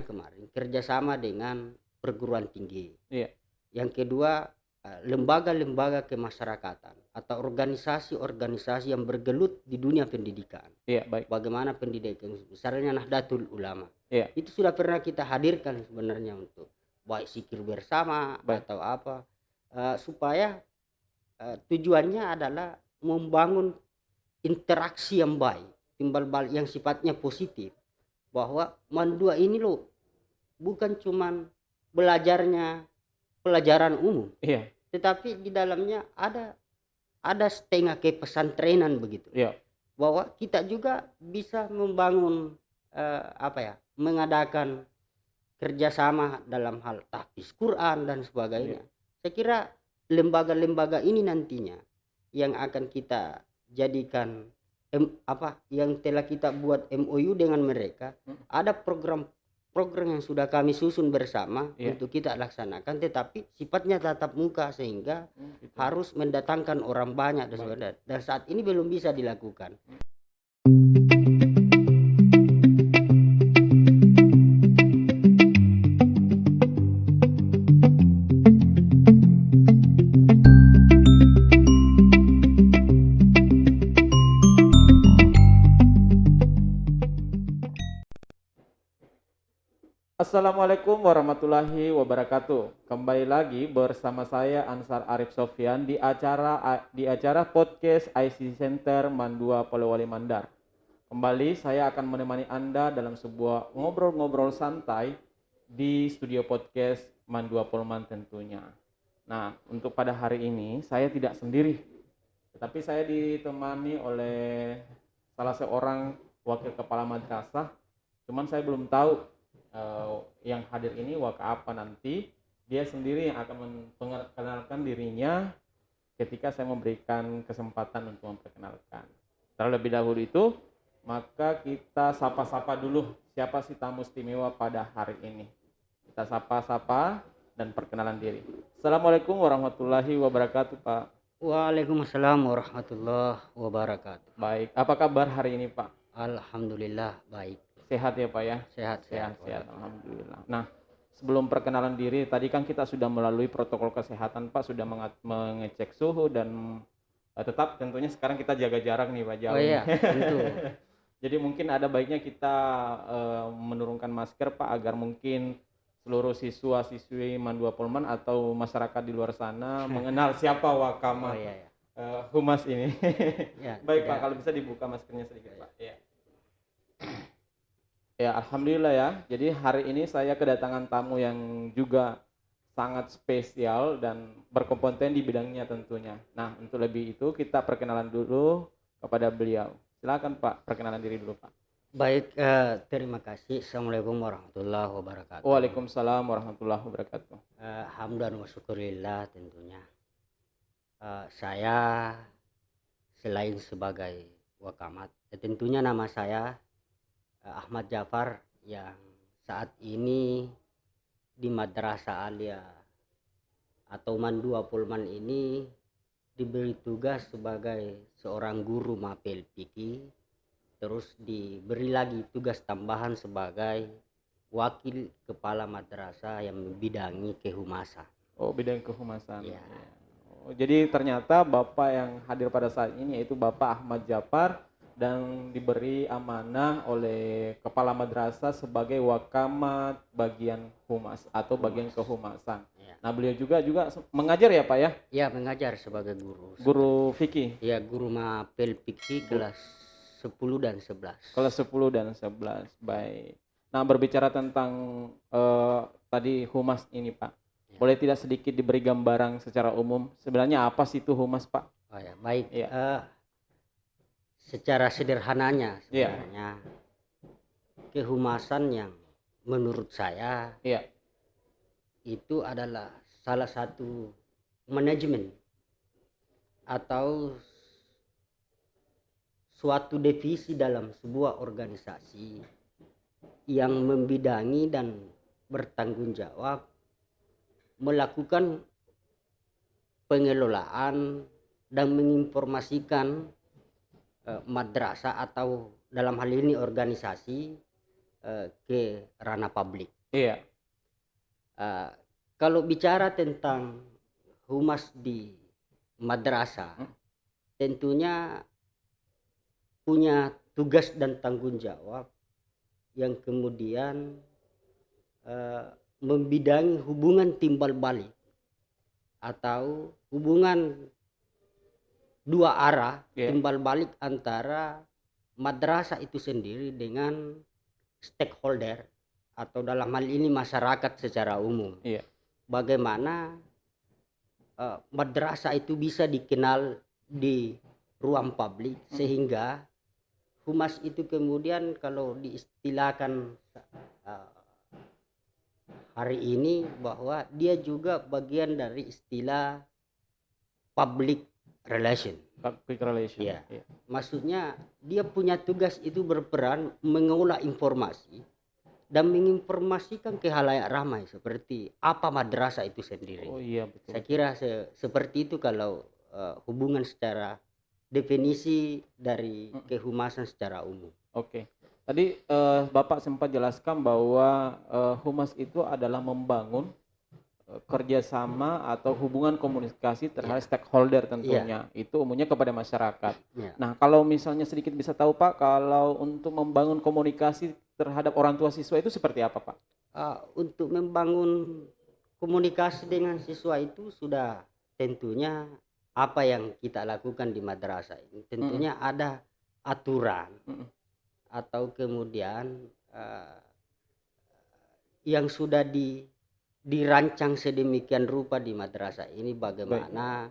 kemarin kerjasama dengan perguruan tinggi. Iya. Yang kedua, lembaga-lembaga kemasyarakatan atau organisasi-organisasi yang bergelut di dunia pendidikan. Iya, baik. Bagaimana pendidikan, misalnya Nahdlatul Ulama. Iya. Itu sudah pernah kita hadirkan sebenarnya untuk baik zikir bersama Baik. atau apa, supaya tujuannya adalah membangun interaksi yang baik, timbal balik yang sifatnya positif. Bahwa mandua ini loh bukan cuman belajarnya pelajaran umum, Iya. tetapi di dalamnya ada setengah kepesantrenan begitu. Iya. Bahwa kita juga bisa membangun mengadakan kerjasama dalam hal tahfiz Quran dan sebagainya. Saya kira lembaga-lembaga ini nantinya yang akan kita jadikan yang telah kita buat MOU dengan mereka. Ada program yang sudah kami susun bersama untuk kita laksanakan, tetapi sifatnya tatap muka sehingga harus mendatangkan orang banyak dan sebagainya. Dan saat ini belum bisa dilakukan. Assalamualaikum warahmatullahi wabarakatuh. Kembali lagi bersama saya Ansar Arif Sofyan di acara podcast IC Center Mandua Polewali Mandar. Kembali saya akan menemani Anda dalam sebuah ngobrol-ngobrol santai di studio podcast Mandua Polman tentunya. Nah, untuk pada hari ini saya tidak sendiri, tetapi saya ditemani oleh salah seorang wakil kepala madrasah. Cuman saya belum tahu yang hadir ini waka apa nanti. Dia sendiri yang akan memperkenalkan dirinya ketika saya memberikan kesempatan untuk memperkenalkan. Terlebih dahulu itu, maka kita sapa-sapa dulu siapa sih tamu istimewa pada hari ini. Kita sapa-sapa dan perkenalan diri. Assalamualaikum warahmatullahi wabarakatuh, Pak. Waalaikumsalam warahmatullahi wabarakatuh. Baik, apa kabar hari ini, Pak? Alhamdulillah baik. Sehat ya, Pak ya? Sehat. Alhamdulillah. Nah, sebelum perkenalan diri, tadi kan kita sudah melalui protokol kesehatan, Pak, sudah mengecek suhu dan tetap tentunya sekarang kita jaga jarak nih, Pak, jauh. Oh iya, tentu. Jadi mungkin ada baiknya kita menurunkan masker, Pak, agar mungkin seluruh siswa-siswi Mandua Polman atau masyarakat di luar sana mengenal siapa Wakama Humas ini. Ya, baik, Pak, kalau bisa dibuka maskernya sedikit, Pak. Ya. Ya, alhamdulillah ya. Jadi hari ini saya kedatangan tamu yang juga sangat spesial dan berkompeten di bidangnya tentunya. Nah, untuk lebih itu kita perkenalan dulu kepada beliau. Silakan, Pak, perkenalan diri dulu, Pak. Baik, terima kasih. Assalamualaikum warahmatullahi wabarakatuh. Waalaikumsalam warahmatullahi wabarakatuh. Hamdan wa syukurillah tentunya. Saya selain sebagai wakamat, tentunya nama saya Ahmad Jafar yang saat ini di Madrasah Alia atau Mandua Polman ini diberi tugas sebagai seorang guru mapel fikih, terus diberi lagi tugas tambahan sebagai wakil kepala madrasah yang membidangi kehumasan. Oh, bidang kehumasan. Ya. Oh, jadi ternyata Bapak yang hadir pada saat ini yaitu Bapak Ahmad Jafar dan diberi amanah oleh kepala madrasah sebagai wakamat bagian humas atau bagian kehumasan. Ya. Nah, beliau juga mengajar ya, Pak ya? Ya, mengajar sebagai guru. Guru fikih. Ya, guru mapel fikih kelas 10 dan 11. Kelas 10 dan 11. Baik. Nah, berbicara tentang tadi humas ini, Pak. Ya. Boleh tidak sedikit diberi gambaran secara umum sebenarnya apa sih itu humas, Pak? Oh ya, baik. Ya. Secara sederhananya sebenarnya kehumasan yang menurut saya itu adalah salah satu manajemen atau suatu divisi dalam sebuah organisasi yang membidangi dan bertanggung jawab melakukan pengelolaan dan menginformasikan madrasah atau dalam hal ini organisasi ke ranah publik. Iya. Eh, Kalau bicara tentang humas di madrasah, tentunya punya tugas dan tanggung jawab yang kemudian membidangi hubungan timbal balik atau hubungan dua arah, Iya. timbal balik antara madrasah itu sendiri dengan stakeholder atau dalam hal ini masyarakat secara umum. Iya. Bagaimana madrasah itu bisa dikenal di ruang publik sehingga humas itu kemudian kalau diistilahkan hari ini bahwa dia juga bagian dari istilah public relation. Public relation. Iya. Iya. Maksudnya dia punya tugas itu berperan mengolah informasi dan menginformasikan ke khalayak ramai seperti apa madrasah itu sendiri. Oh iya betul. Saya kira seperti itu kalau hubungan secara definisi dari kehumasan secara umum. Oke. Tadi Bapak sempat jelaskan bahwa humas itu adalah membangun kerjasama atau hubungan komunikasi terhadap stakeholder tentunya. Itu umumnya kepada masyarakat. Ya. Nah, kalau misalnya sedikit bisa tahu Pak, kalau untuk membangun komunikasi terhadap orang tua siswa itu seperti apa Pak? Untuk membangun komunikasi dengan siswa itu sudah tentunya apa yang kita lakukan di madrasah ini. Tentunya ada aturan atau kemudian yang sudah dirancang sedemikian rupa di madrasah ini bagaimana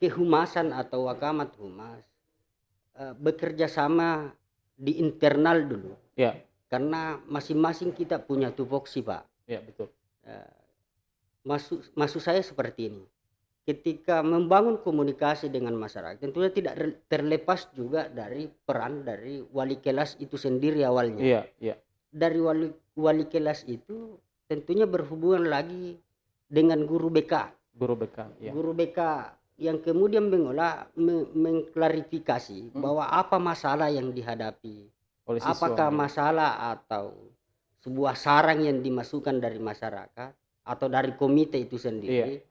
kehumasan atau wakamat humas bekerja sama di internal dulu. Ya. Karena masing-masing kita punya tupoksi Pak. Ya betul. Maksud saya seperti ini. Ketika membangun komunikasi dengan masyarakat tentunya tidak terlepas juga dari peran dari wali kelas itu sendiri awalnya. Iya, iya. Dari wali kelas itu tentunya berhubungan lagi dengan guru BK. Guru BK, ya. Guru BK yang kemudian mengklarifikasi bahwa apa masalah yang dihadapi. Oleh siswa, Apakah ya. masalah atau sebuah saran yang dimasukkan dari masyarakat atau dari komite itu sendiri.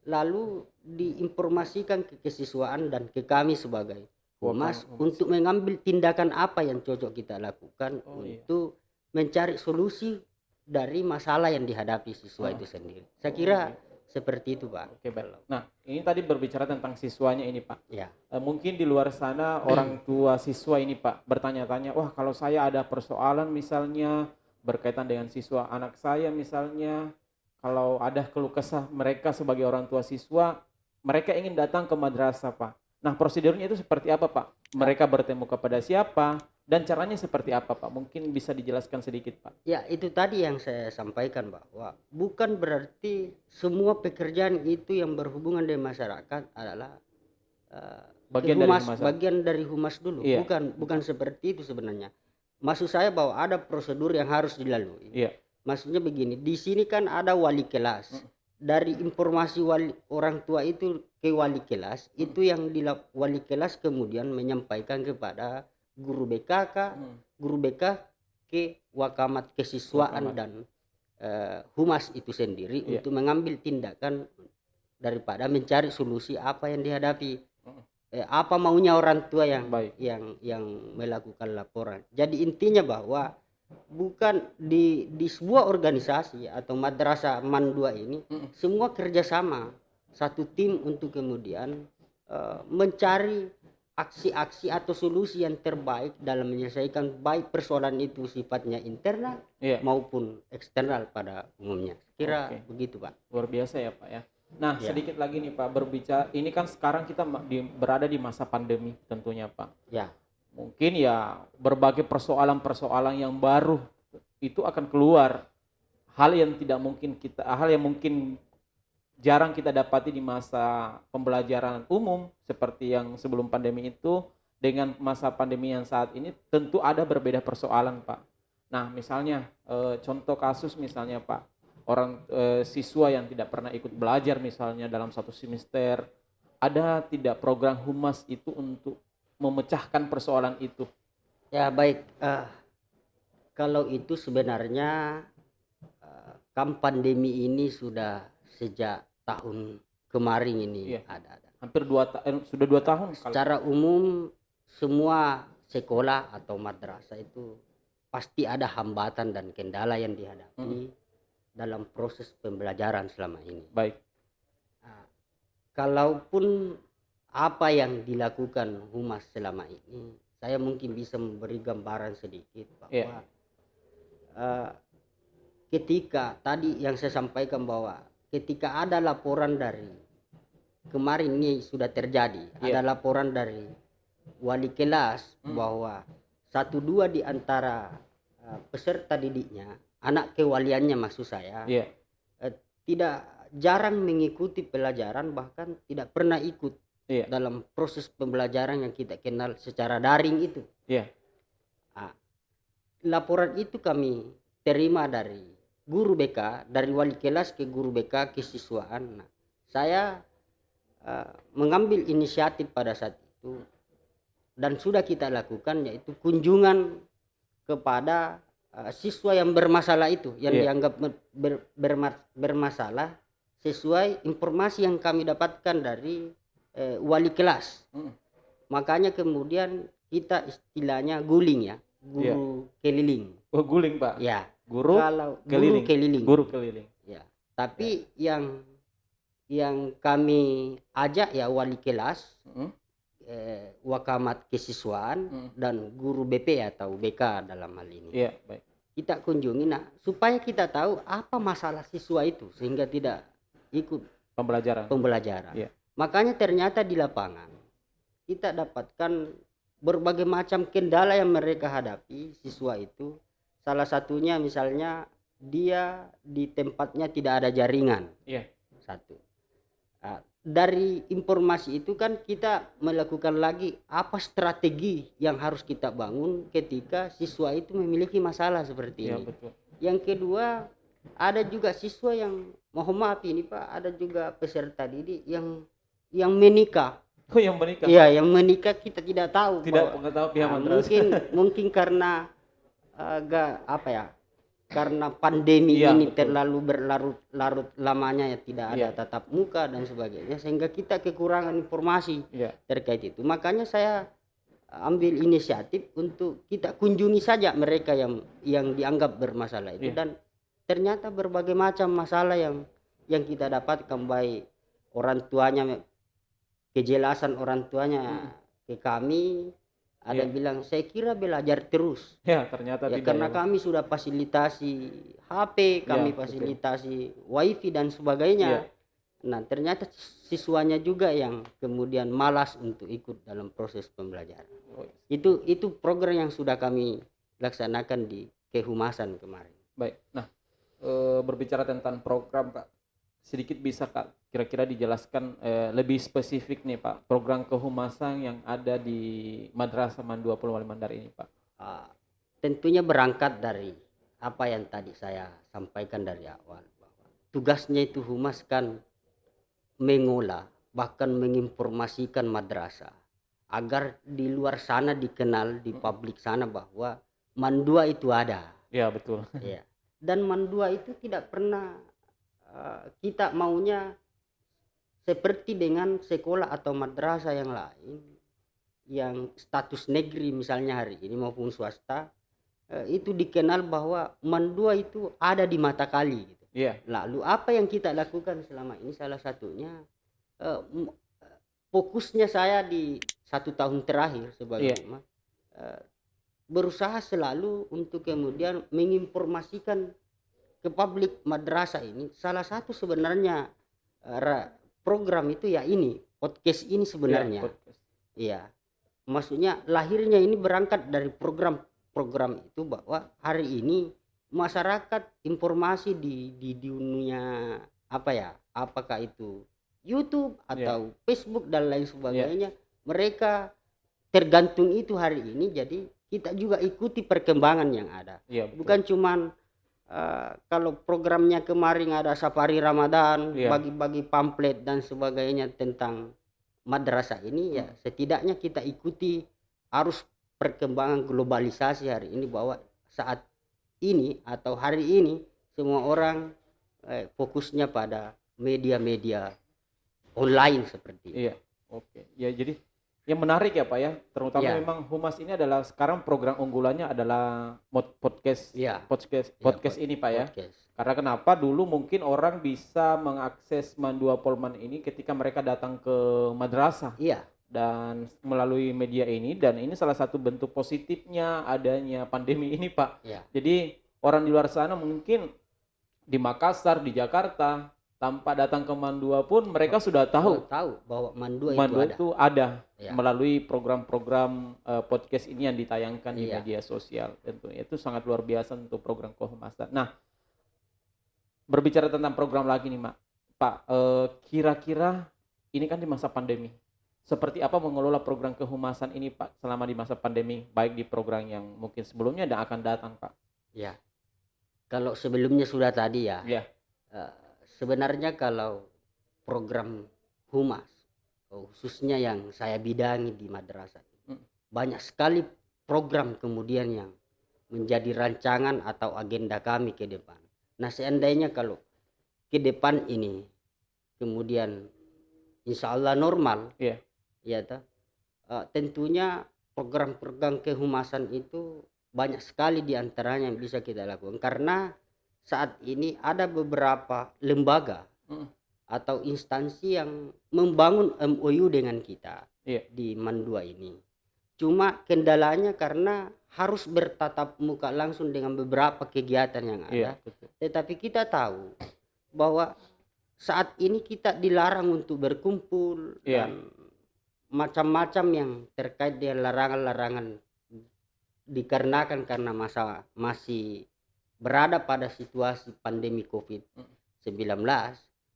Lalu diinformasikan ke kesiswaan dan ke kami sebagai humas untuk mengambil tindakan apa yang cocok kita lakukan untuk mencari solusi dari masalah yang dihadapi siswa itu sendiri. Saya kira seperti itu Pak. Oke, baik. Nah, ini tadi berbicara tentang siswanya ini Pak. Ya. Mungkin di luar sana orang tua siswa ini Pak bertanya-tanya, wah kalau saya ada persoalan misalnya berkaitan dengan siswa anak saya misalnya, kalau ada keluh kesah mereka sebagai orang tua siswa, mereka ingin datang ke madrasah Pak. Nah, prosedurnya itu seperti apa Pak? Mereka bertemu kepada siapa? Dan caranya seperti apa Pak? Mungkin bisa dijelaskan sedikit Pak. Ya, itu tadi yang saya sampaikan bahwa bukan berarti semua pekerjaan itu yang berhubungan dengan masyarakat adalah bagian dari humas dulu. Iya. Bukan seperti itu sebenarnya. Maksud saya bahwa ada prosedur yang harus dilalui. Iya. Maksudnya begini, di sini kan ada wali kelas. Dari informasi orang tua itu ke wali kelas, itu yang wali kelas kemudian menyampaikan kepada guru BK, guru BK ke wakamat kesiswaan dan humas itu sendiri untuk mengambil tindakan daripada mencari solusi apa yang dihadapi. Apa maunya orang tua yang melakukan laporan. Jadi intinya bahwa bukan di sebuah organisasi atau madrasah Man 2 ini semua kerjasama satu tim untuk kemudian mencari aksi-aksi atau solusi yang terbaik dalam menyelesaikan baik persoalan itu sifatnya internal maupun eksternal pada umumnya. Kira begitu Pak. Luar biasa ya Pak ya. Nah sedikit lagi nih Pak berbicara, ini kan sekarang kita berada di masa pandemi tentunya Pak. Ya. Mungkin ya berbagai persoalan-persoalan yang baru itu akan keluar, hal yang mungkin jarang kita dapati di masa pembelajaran umum seperti yang sebelum pandemi itu dengan masa pandemi yang saat ini tentu ada berbeda persoalan Pak. Nah misalnya contoh kasus misalnya Pak, orang siswa yang tidak pernah ikut belajar misalnya dalam satu semester, ada tidak program humas itu untuk memecahkan persoalan itu? Ya baik, Kalau itu sebenarnya kan pandemi ini sudah sejak tahun kemarin ini Iya. ada. Hampir sudah 2 tahun. Secara umum semua sekolah atau madrasah itu pasti ada hambatan dan kendala yang dihadapi dalam proses pembelajaran selama ini. Baik. Nah, kalaupun apa yang dilakukan Humas selama ini, saya mungkin bisa memberi gambaran sedikit bahwa ketika tadi yang saya sampaikan bahwa ketika ada laporan dari kemarin ini sudah terjadi, ada laporan dari wali kelas bahwa 1-2 di antara peserta didiknya, anak kewaliannya maksud saya, tidak jarang mengikuti pelajaran, bahkan tidak pernah ikut dalam proses pembelajaran yang kita kenal secara daring itu. Nah, laporan itu kami terima dari guru BK, dari wali kelas ke guru BK ke siswaan. Nah, saya mengambil inisiatif pada saat itu dan sudah kita lakukan, yaitu kunjungan kepada siswa yang bermasalah itu, yang dianggap bermasalah sesuai informasi yang kami dapatkan dari wali kelas. Makanya kemudian kita istilahnya guling ya, guru keliling. Oh, guling Pak. Ya. Guru keliling. Guru keliling. Ya. Tapi yang kami ajak ya wali kelas, wakamat kesiswaan dan guru BP atau BK dalam hal ini. Iya, baik. Kita kunjungi, nah supaya kita tahu apa masalah siswa itu sehingga tidak ikut pembelajaran. Iya. Makanya ternyata di lapangan kita dapatkan berbagai macam kendala yang mereka hadapi siswa itu. Salah satunya misalnya dia di tempatnya tidak ada jaringan. Satu. Nah, dari informasi itu kan kita melakukan lagi apa strategi yang harus kita bangun ketika siswa itu memiliki masalah seperti ini. Betul. Yang kedua, ada juga siswa yang, mohon maaf ini Pak, ada juga peserta didik yang menikah. Oh, yang menikah? Iya, yang menikah kita tidak tahu. Tidak tahu pihak madrasah. Mungkin karena karena pandemi ini betul. Terlalu berlarut-larut lamanya ya, tidak ada tatap muka dan sebagainya, sehingga kita kekurangan informasi terkait itu. Makanya saya ambil inisiatif untuk kita kunjungi saja mereka yang dianggap bermasalah itu, dan ternyata berbagai macam masalah yang kita dapatkan, baik orang tuanya, kejelasan orang tuanya ke kami. Ada yang bilang, saya kira belajar terus. Ternyata tidak. Karena kami sudah fasilitasi HP, kami fasilitasi wifi dan sebagainya. Nah, ternyata siswanya juga yang kemudian malas untuk ikut dalam proses pembelajaran. Itu program yang sudah kami laksanakan di kehumasan kemarin. Baik. Nah, berbicara tentang program Pak, sedikit bisa Kak kira-kira dijelaskan lebih spesifik nih Pak, program kehumasan yang ada di Madrasah Mandua Polewali Mandar ini Pak? Tentunya berangkat dari apa yang tadi saya sampaikan dari awal, bahwa tugasnya itu humas kan mengolah, bahkan menginformasikan madrasah agar di luar sana dikenal, di publik sana bahwa Mandua itu ada. Ya, betul. Ya. Dan Mandua itu tidak pernah kita maunya seperti dengan sekolah atau madrasah yang lain yang status negeri misalnya hari ini maupun swasta, itu dikenal bahwa Mandua itu ada di mata kali gitu. Lalu apa yang kita lakukan selama ini, salah satunya fokusnya saya di 1 tahun terakhir sebagai berusaha selalu untuk kemudian menginformasikan ke publik madrasah ini. Salah satu sebenarnya program itu ya ini, podcast ini sebenarnya. Iya. Maksudnya lahirnya ini berangkat dari program itu, bahwa hari ini masyarakat informasi di dunia apakah itu YouTube atau Facebook dan lain sebagainya, mereka tergantung itu hari ini. Jadi kita juga ikuti perkembangan yang ada. Bukan cuman kalau programnya kemarin ada safari Ramadan, bagi-bagi pamflet dan sebagainya tentang madrasah ini, ya setidaknya kita ikuti arus perkembangan globalisasi hari ini, bahwa saat ini atau hari ini semua orang fokusnya pada media-media online seperti itu. Iya, oke. Ya jadi yang menarik ya Pak ya, terutama Ya, memang Humas ini adalah sekarang program unggulannya adalah podcast ya, podcast ya, podcast ini Pak ya. podcast. Karena kenapa dulu mungkin orang bisa mengakses Mandua Polman ini ketika mereka datang ke madrasah Iya, dan melalui media ini, dan ini salah satu bentuk positifnya adanya pandemi ini Pak. ya, Jadi orang di luar sana mungkin di Makassar, di Jakarta, tanpa datang ke Mandua pun mereka sudah tahu tahu bahwa Mandua itu Mandua ada. itu ada Ya, melalui program-program podcast ini yang ditayangkan di Iya. media sosial. Tentu itu sangat luar biasa untuk program kehumasan. Nah, berbicara tentang program lagi nih Pak, kira-kira ini kan di masa pandemi, seperti apa mengelola program kehumasan ini Pak selama di masa pandemi, baik di program yang mungkin sebelumnya dan akan datang Pak? ya. Kalau sebelumnya sudah tadi ya, Ya, eh, sebenarnya kalau program humas, khususnya yang saya bidangi di madrasah, Mm. banyak sekali program kemudian yang menjadi rancangan atau agenda kami ke depan. Nah, seandainya kalau ke depan ini kemudian insya Allah normal, Iya. ya toh, tentunya program-program kehumasan itu banyak sekali diantaranya yang bisa kita lakukan karena saat ini ada beberapa lembaga Mm. atau instansi yang membangun MOU dengan kita Iya. di Mandua ini. Cuma kendalanya karena harus bertatap muka langsung dengan beberapa kegiatan yang Iya, ada. betul. Tetapi kita tahu bahwa saat ini kita dilarang untuk berkumpul Iya. dan macam-macam yang terkait dengan larangan-larangan dikarenakan karena masih berada pada situasi pandemi COVID-19.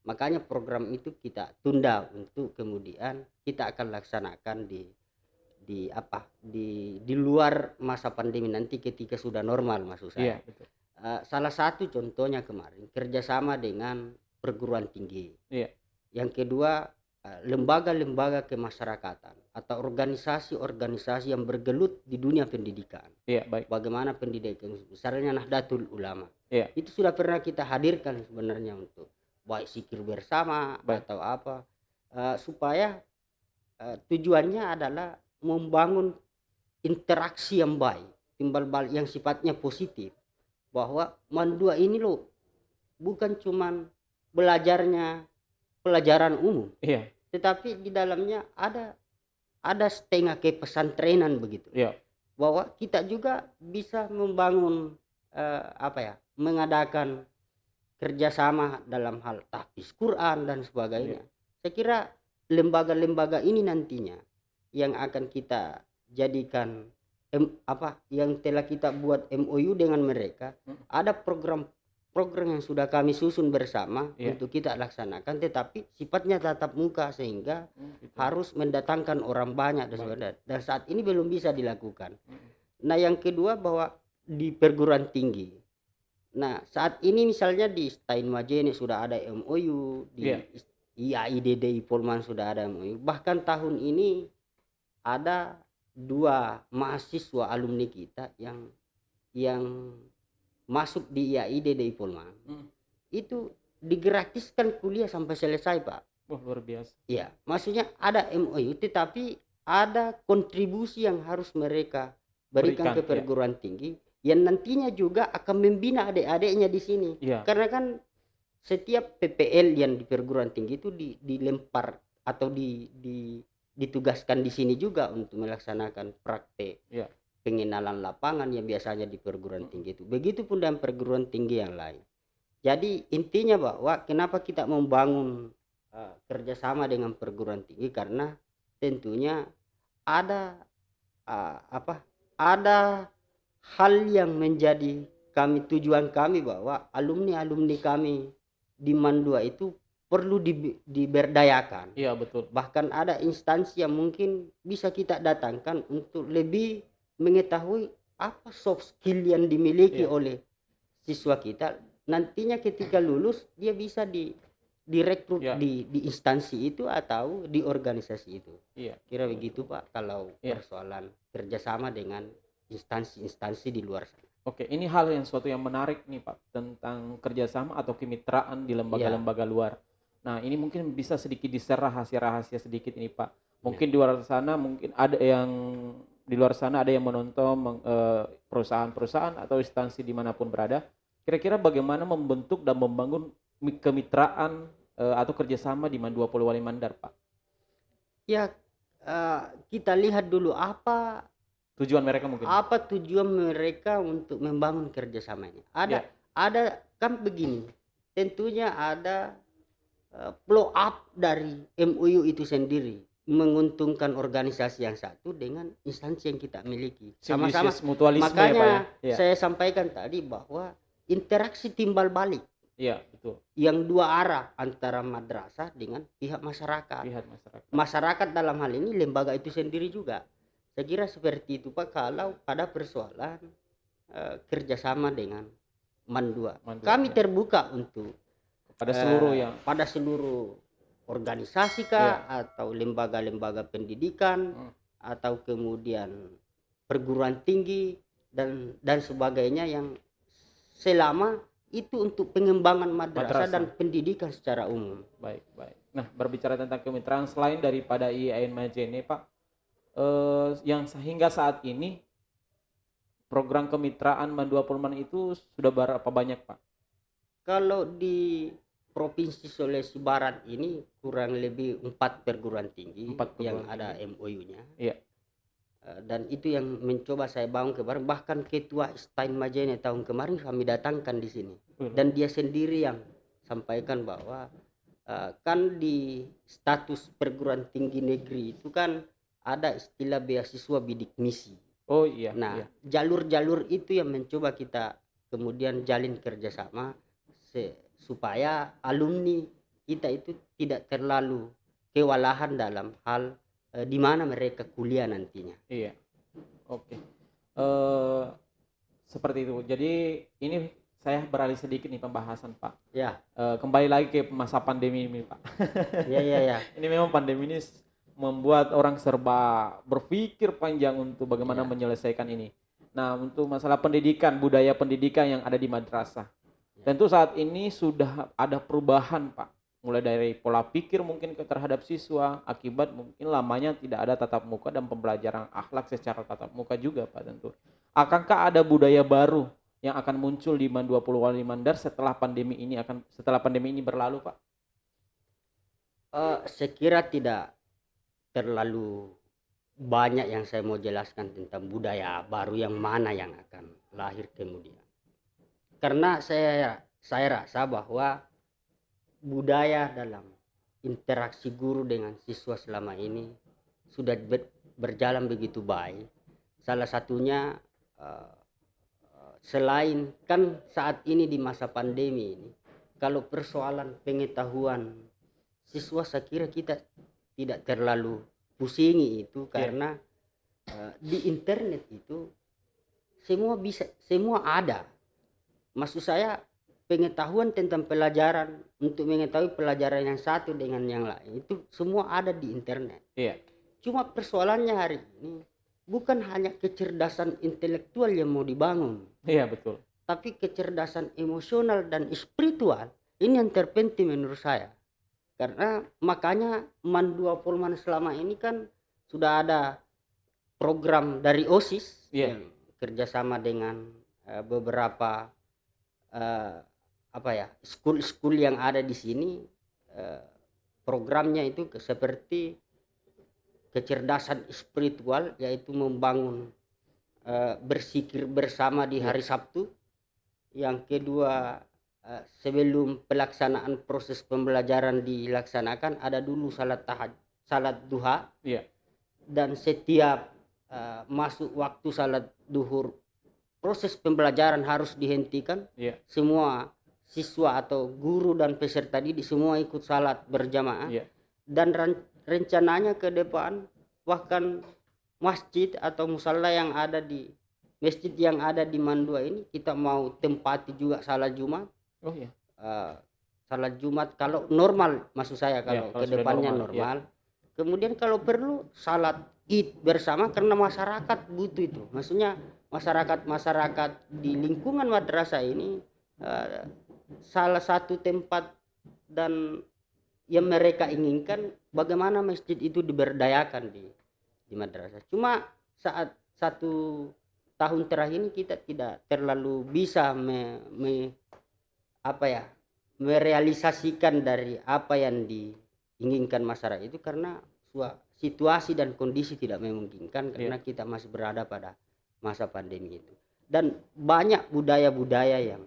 Makanya program itu kita tunda untuk kemudian kita akan laksanakan di luar masa pandemi nanti ketika sudah normal maksud Iya, saya. betul. Salah satu contohnya kemarin kerjasama dengan perguruan tinggi. Iya. Yang kedua lembaga-lembaga kemasyarakatan atau organisasi-organisasi yang bergelut di dunia pendidikan. Iya, baik. Bagaimana pendidikan, misalnya Nahdlatul Ulama. Iya. Itu sudah pernah kita hadirkan sebenarnya untuk baik zikir bersama Baik. atau apa supaya tujuannya adalah membangun interaksi yang baik, timbal balik yang sifatnya positif, bahwa Mandua ini loh bukan cuman belajarnya pelajaran umum, Iya. tetapi di dalamnya ada setengah kepesantrenan begitu, Iya. bahwa kita juga bisa membangun mengadakan kerjasama dalam hal tahfiz Quran dan sebagainya. Saya kira lembaga-lembaga ini nantinya yang akan kita jadikan yang telah kita buat MOU dengan mereka, ada program yang sudah kami susun bersama untuk kita laksanakan, tetapi sifatnya tatap muka sehingga harus mendatangkan orang banyak dan sebagainya. Dan saat ini belum bisa dilakukan. Nah, yang kedua bahwa di perguruan tinggi. Nah, saat ini misalnya di Steinmajene sudah ada MOU, di IAIDDI Polman sudah ada MOU. Bahkan tahun ini ada 2 mahasiswa alumni kita yang masuk di IAIDDI Polman. Itu digratiskan kuliah sampai selesai, Pak. Wah, luar biasa. Iya, maksudnya ada MOU tetapi ada kontribusi yang harus mereka berikan ke perguruan tinggi yang nantinya juga akan membina adik-adiknya di sini. Karena kan setiap PPL yang di perguruan tinggi itu dilempar atau ditugaskan di sini juga untuk melaksanakan praktek pengenalan lapangan yang biasanya di perguruan tinggi itu. Begitupun dengan perguruan tinggi yang lain. Jadi intinya bahwa kenapa kita membangun kerjasama dengan perguruan tinggi, karena tentunya ada hal yang menjadi tujuan kami bahwa alumni kami di Mandua itu perlu diberdayakan. Iya, betul. Bahkan ada instansi yang mungkin bisa kita datangkan untuk lebih mengetahui apa soft skill yang dimiliki oleh siswa kita. Nantinya ketika lulus dia bisa direkrut di instansi itu atau di organisasi itu. Kira begitu, Pak, kalau persoalan kerjasama dengan instansi-instansi di luar sana. Oke, ini hal yang suatu yang menarik nih Pak tentang kerjasama atau kemitraan di Iya, lembaga-lembaga luar. Nah, ini mungkin bisa sedikit di-share rahasia-rahasia sedikit ini Pak. iya. Mungkin di luar sana mungkin ada yang di luar sana ada yang menonton perusahaan-perusahaan atau instansi dimanapun berada. Kira-kira bagaimana membentuk dan membangun kemitraan atau kerjasama di Mandua Polewali Mandar Pak? Ya, kita lihat dulu apa Tujuan mereka mungkin. apa tujuan mereka untuk membangun kerjasamanya. Ya, Ada kan begini, tentunya ada flow up dari MOU itu sendiri menguntungkan organisasi yang satu dengan instansi yang kita miliki sama-sama. simbiosis mutualisme ya Pak ya. Makanya Iya, saya sampaikan tadi bahwa interaksi timbal balik iya betul. yang dua arah antara madrasah dengan pihak masyarakat. Pihak masyarakat. Masyarakat dalam hal ini lembaga itu sendiri juga. Saya kira seperti itu Pak, kalau pada persoalan kerjasama dengan Mandua. Mandua, Kami ya. terbuka untuk Pada seluruh yang pada seluruh organisasi ya. kah atau lembaga-lembaga pendidikan atau kemudian perguruan tinggi dan sebagainya yang selama itu untuk pengembangan madrasah dan pendidikan secara umum. Baik, baik. Nah, berbicara tentang kemitraan selain daripada IAIN Majene, Pak, yang sehingga saat ini program kemitraan Mandua Polman itu sudah berapa banyak, Pak? Kalau di Provinsi Sulawesi Barat ini kurang lebih 4 perguruan tinggi yang ada MOU-nya. Iya. Dan itu yang mencoba saya bangun kemarin, bahkan ketua Stein Majene tahun kemarin kami datangkan di sini. Dan dia sendiri yang sampaikan bahwa kan di status perguruan tinggi negeri itu kan ada istilah beasiswa bidik misi. Oh iya. Nah, iya. jalur-jalur itu yang mencoba kita kemudian jalin kerjasama supaya alumni kita itu tidak terlalu kewalahan dalam hal di mana mereka kuliah nantinya. Iya. Oke. Seperti itu. Jadi ini saya beralih sedikit nih pembahasan Pak. Ya. Kembali lagi ke masa pandemi ini Pak. Ya. Ini memang pandemi ini membuat orang serba berpikir panjang untuk bagaimana menyelesaikan ini. Nah, untuk masalah pendidikan, budaya pendidikan yang ada di madrasah. Tentu saat ini sudah ada perubahan Pak. Mulai dari pola pikir mungkin terhadap siswa, akibat mungkin lamanya tidak ada tatap muka dan pembelajaran akhlak secara tatap muka juga Pak tentu. Akankah ada budaya baru yang akan muncul di Mandua Polewali Mandar setelah pandemi ini berlalu Pak? Saya kira tidak terlalu banyak yang saya mau jelaskan tentang budaya baru yang mana yang akan lahir kemudian. Karena saya rasa bahwa budaya dalam interaksi guru dengan siswa selama ini sudah berjalan begitu baik. Salah satunya selain kan saat ini di masa pandemi ini, kalau persoalan pengetahuan siswa saya kira kita tidak terlalu pusingi itu karena di internet itu semua ada. Maksud saya pengetahuan tentang pelajaran untuk mengetahui pelajaran yang satu dengan yang lain itu semua ada di internet. Iya. Cuma persoalannya hari ini bukan hanya kecerdasan intelektual yang mau dibangun. Iya betul. Tapi kecerdasan emosional dan spiritual ini yang terpenting menurut saya. Karena makanya Mandua Polman selama ini kan sudah ada program dari OSIS yang kerjasama dengan beberapa school yang ada di sini. Programnya itu seperti kecerdasan spiritual, yaitu membangun bersikir bersama di hari Sabtu. Yang kedua, sebelum pelaksanaan proses pembelajaran dilaksanakan ada dulu salat duha. Dan setiap masuk waktu salat duhur proses pembelajaran harus dihentikan. Semua siswa atau guru dan peserta didik semua ikut salat berjamaah. Dan rencananya ke depan bahkan masjid atau musalla yang ada di masjid yang ada di Mandua ini kita mau tempati juga salat Jumat. Salat Jumat kalau normal, maksud saya kalau ke depannya normal. Kemudian kalau perlu salat Id bersama karena masyarakat butuh itu. Maksudnya masyarakat di lingkungan madrasah ini eh, salah satu tempat dan yang mereka inginkan bagaimana masjid itu diberdayakan di madrasah. Cuma saat 1 tahun terakhir ini kita tidak terlalu bisa apa ya merealisasikan dari apa yang diinginkan masyarakat itu karena situasi dan kondisi tidak memungkinkan karena kita masih berada pada masa pandemi itu. Dan banyak budaya-budaya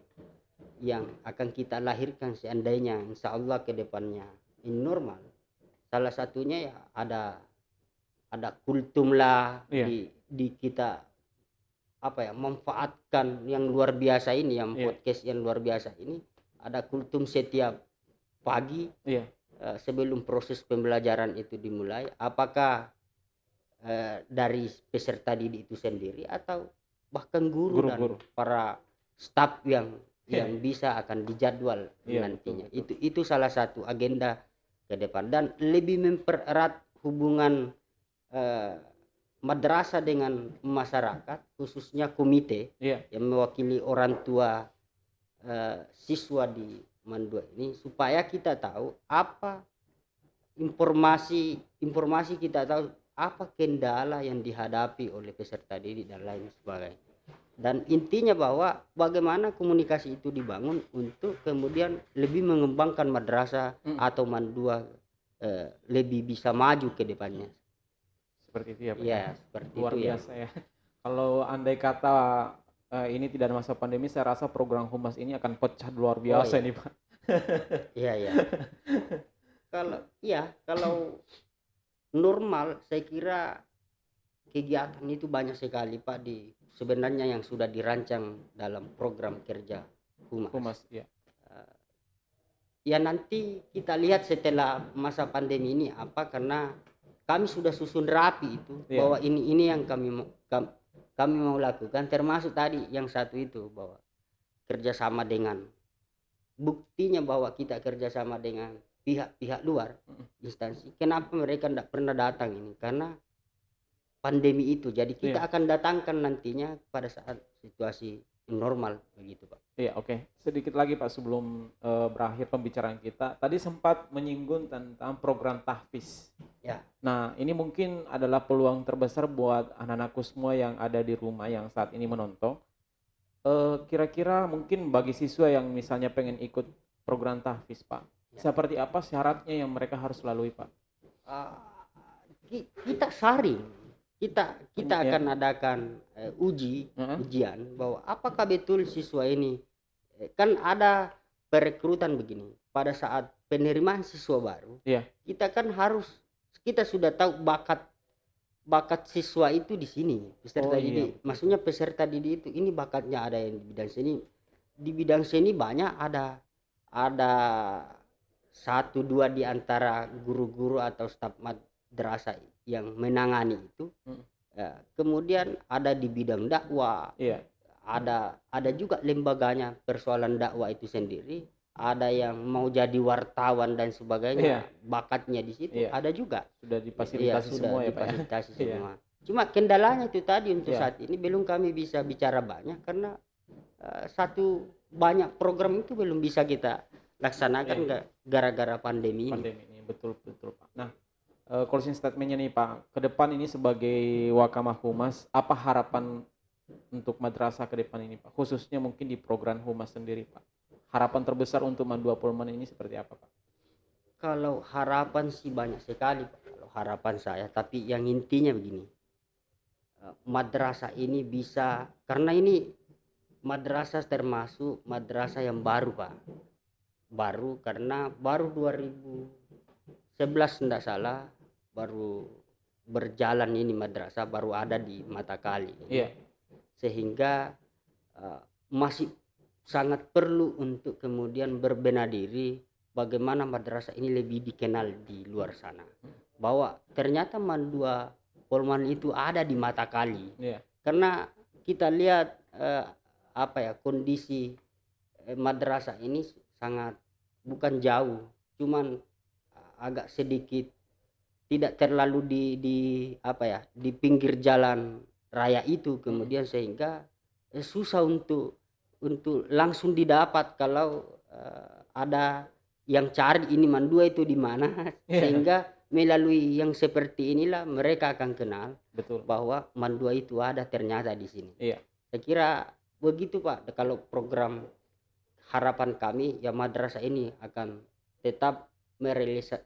yang akan kita lahirkan seandainya insya Allah ke depannya ini normal. Salah satunya ya ada kultum lah di kita apa ya manfaatkan yang luar biasa ini yang podcast yang luar biasa ini. Ada kultum setiap pagi sebelum proses pembelajaran itu dimulai, apakah dari peserta didik itu sendiri atau bahkan guru dan para staf yang bisa akan dijadwal nantinya. Itu salah satu agenda ke depan dan lebih mempererat hubungan madrasah dengan masyarakat, khususnya komite yang mewakili orang tua siswa di Mandua ini, supaya kita tahu apa informasi kita tahu apa kendala yang dihadapi oleh peserta didik dan lain sebagainya. Dan intinya bahwa bagaimana komunikasi itu dibangun untuk kemudian lebih mengembangkan madrasah atau Mandua lebih bisa maju ke depannya. Seperti itu ya Pak? Ya, seperti luar itu biasa ya. Kalau andai kata ini tidak ada masa pandemi, saya rasa program Humas ini akan pecah luar biasa nih Pak. Iya. Kalau normal saya kira kegiatan itu banyak sekali Pak sebenarnya yang sudah dirancang dalam program kerja Humas. Ya nanti kita lihat setelah masa pandemi ini apa, karena kami sudah susun rapi itu bahwa ini yang kami mau lakukan, termasuk tadi yang satu itu bahwa kerjasama dengan buktinya bahwa kita kerjasama dengan pihak-pihak luar instansi. Kenapa mereka tidak pernah datang ini? Karena pandemi itu. Jadi kita akan datangkan nantinya pada saat situasi normal begitu Pak. Oke. Sedikit lagi Pak sebelum berakhir pembicaraan kita. Tadi sempat menyinggung tentang program tahfiz. Nah, ini mungkin adalah peluang terbesar buat anak-anakku semua yang ada di rumah yang saat ini menonton. Kira-kira mungkin bagi siswa yang misalnya pengen ikut program tahfiz Pak, seperti apa syaratnya yang mereka harus lalui Pak? Kita saring, kita akan adakan ujian bahwa apakah betul siswa ini, kan ada perekrutan begini pada saat penerimaan siswa baru. Kita kan kita sudah tahu bakat siswa itu di sini peserta didik. Maksudnya peserta didik itu ini bakatnya ada yang di bidang seni. Di bidang seni banyak ada 1-2 di antara guru-guru atau staf madrasah yang menangani itu. Kemudian ada di bidang dakwah. Ada juga lembaganya persoalan dakwah itu sendiri. Ada yang mau jadi wartawan dan sebagainya, bakatnya di situ ada juga. Sudah difasilitasi semua ya Pak. Semua. Cuma kendalanya itu tadi untuk saat ini belum kami bisa bicara banyak karena banyak program itu belum bisa kita laksanakan gara-gara pandemi ini. Betul Pak. Nah, closing statementnya nih Pak, ke depan ini sebagai Wakamah Humas, apa harapan untuk madrasah ke depan ini Pak, khususnya mungkin di program Humas sendiri Pak? Harapan terbesar untuk Mandua Polman ini seperti apa Pak? Kalau harapan sih banyak sekali Pak, kalau harapan saya, tapi yang intinya begini, madrasah ini bisa, karena ini madrasah termasuk madrasah yang baru Pak, baru karena baru 2011 tidak salah baru berjalan ini madrasah, baru ada di Matakali. Sehingga masih sangat perlu untuk kemudian berbenah diri bagaimana madrasah ini lebih dikenal di luar sana, bahwa ternyata Mandua Polman itu ada di Matakali. Karena kita lihat kondisi madrasah ini sangat bukan jauh, cuman agak sedikit tidak terlalu di pinggir jalan raya itu, kemudian sehingga susah untuk langsung didapat kalau ada yang cari ini mandua itu di mana. Iya, Sehingga melalui yang seperti inilah mereka akan kenal betul. bahwa mandua itu ada ternyata di sini. Iya, Saya kira begitu Pak, kalau program harapan kami ya madrasah ini akan tetap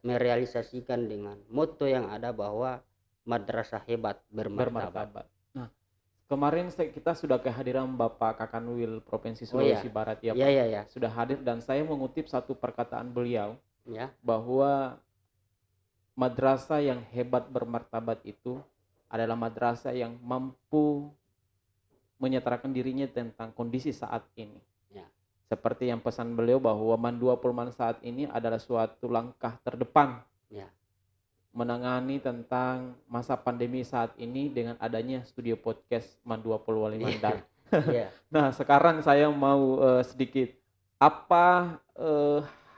merealisasikan dengan motto yang ada bahwa madrasah hebat bermartabat. bermartabat. Nah, kemarin kita sudah kehadiran Bapak Kakanwil Provinsi Oh ya, Sulawesi Barat ya ya Pak. ya ya, Sudah hadir dan saya mengutip satu perkataan beliau ya, bahwa madrasah yang hebat bermartabat itu adalah madrasah yang mampu menyatakan dirinya tentang kondisi saat ini. ya, Seperti yang pesan beliau bahwa MAN 20 saat ini adalah suatu langkah terdepan ya, menangani tentang masa pandemi saat ini dengan adanya studio podcast MAN 20 Wali Mandar. ya. Nah, sekarang saya mau sedikit apa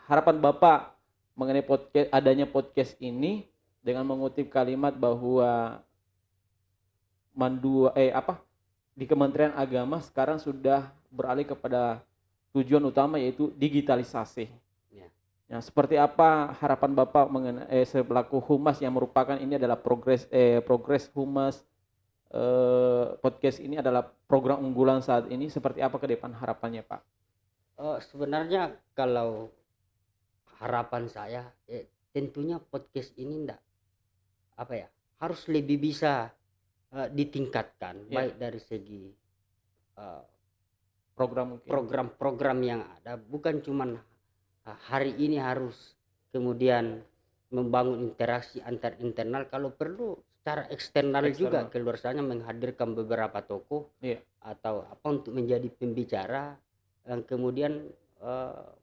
harapan Bapak mengenai adanya podcast ini dengan mengutip kalimat bahwa MAN 2 di Kementerian Agama sekarang sudah beralih kepada tujuan utama yaitu digitalisasi. Ya. Nah, seperti apa harapan Bapak mengenai selaku humas yang merupakan ini adalah progres humas podcast ini adalah program unggulan saat ini, seperti apa ke depan harapannya Pak? Sebenarnya kalau harapan saya tentunya podcast ini harus lebih bisa ditingkatkan, Ya. baik dari segi Program mungkin. program-program yang ada, bukan cuman hari ini harus kemudian membangun interaksi antar internal, kalau perlu secara eksternal juga ke luar sana menghadirkan beberapa tokoh Iya. atau apa untuk menjadi pembicara yang kemudian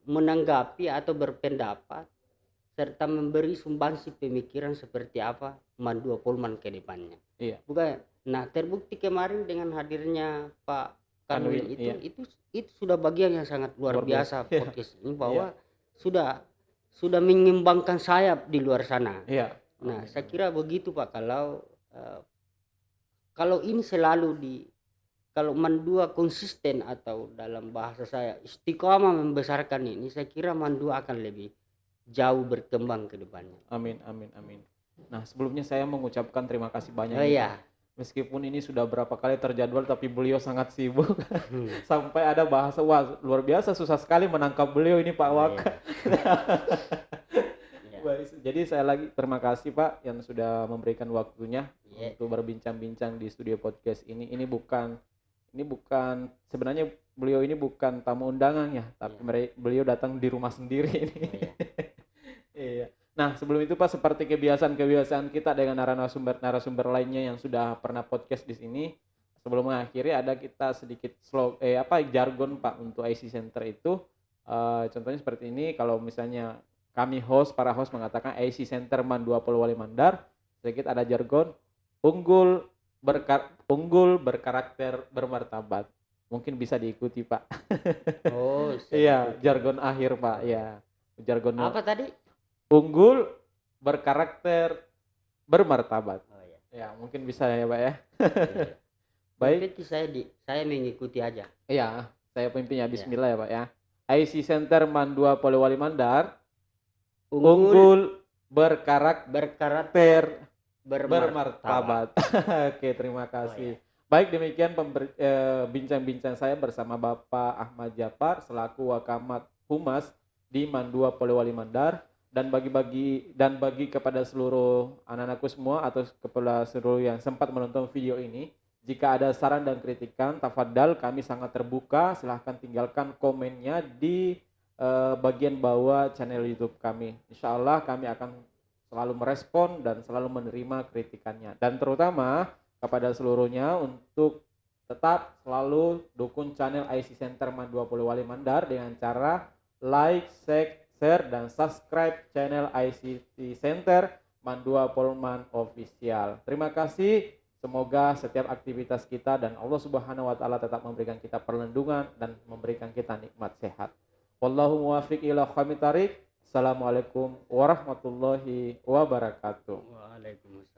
menanggapi atau berpendapat serta memberi sumbangsi pemikiran seperti apa MAN 20 ke depannya. Iya. Bukan. Nah, terbukti kemarin dengan hadirnya Pak Kanwil Kanwil, iya. itu sudah bagian yang sangat luar biasa Iya. podcast ini, bahwa sudah mengembangkan sayap di luar sana. Iya. Nah, saya kira begitu Pak, kalau ini selalu kalau MAN 2 konsisten atau dalam bahasa saya istiqomah membesarkan ini, saya kira MAN 2 akan lebih jauh berkembang ke depannya. Amin, amin, amin. Nah, sebelumnya saya mengucapkan terima kasih banyak. Oh iya. Meskipun ini sudah berapa kali terjadwal, tapi beliau sangat sibuk. Sampai ada bahasa, wah luar biasa susah sekali menangkap beliau ini Pak Waka. Jadi saya lagi terima kasih Pak yang sudah memberikan waktunya untuk berbincang-bincang di studio podcast ini. Ini bukan sebenarnya beliau ini bukan tamu undangan ya, tapi beliau datang di rumah sendiri ini. Iya. Nah, sebelum itu Pak, seperti kebiasaan kita dengan narasumber lainnya yang sudah pernah podcast di sini, sebelum mengakhiri ada kita sedikit jargon Pak untuk IC Center itu. Contohnya seperti ini, kalau misalnya kami para host mengatakan IC Center MAN 20 Wali Mandar, sedikit ada jargon unggul berkarakter bermartabat. Mungkin bisa diikuti Pak. Oh, iya, jargon akhir Pak, ya. Jargon apa tadi? Unggul berkarakter bermartabat. Oh, ya. Ya, mungkin bisa ya Pak ya. Baik. Saya mengikuti aja. Iya, saya pimpin ya. Bismillah ya Pak ya. IC Center MAN 2 Polewali Mandar. Unggul berkarakter bermartabat. Oke, terima kasih. Baik, demikian bincang-bincang saya bersama Bapak Ahmad Japar selaku Wakamat Humas di MAN 2 Polewali Mandar. Dan bagi kepada seluruh anak-anakku semua atau kepada seluruh yang sempat menonton video ini, jika ada saran dan kritikan, tafadhal, kami sangat terbuka. Silahkan tinggalkan komennya di bagian bawah channel YouTube kami. Insya Allah kami akan selalu merespon dan selalu menerima kritikannya. Dan terutama kepada seluruhnya untuk tetap selalu dukung channel IC Center MAN 20 Wali Mandar dengan cara like, share dan subscribe channel ICT Center MAN 20 Man Official. Terima kasih. Semoga setiap aktivitas kita dan Allah Subhanahu wa taala tetap memberikan kita perlindungan dan memberikan kita nikmat sehat. Wallahu muwaffiq ila aqwamit thariq. Assalamualaikum warahmatullahi wabarakatuh. Waalaikumsalam.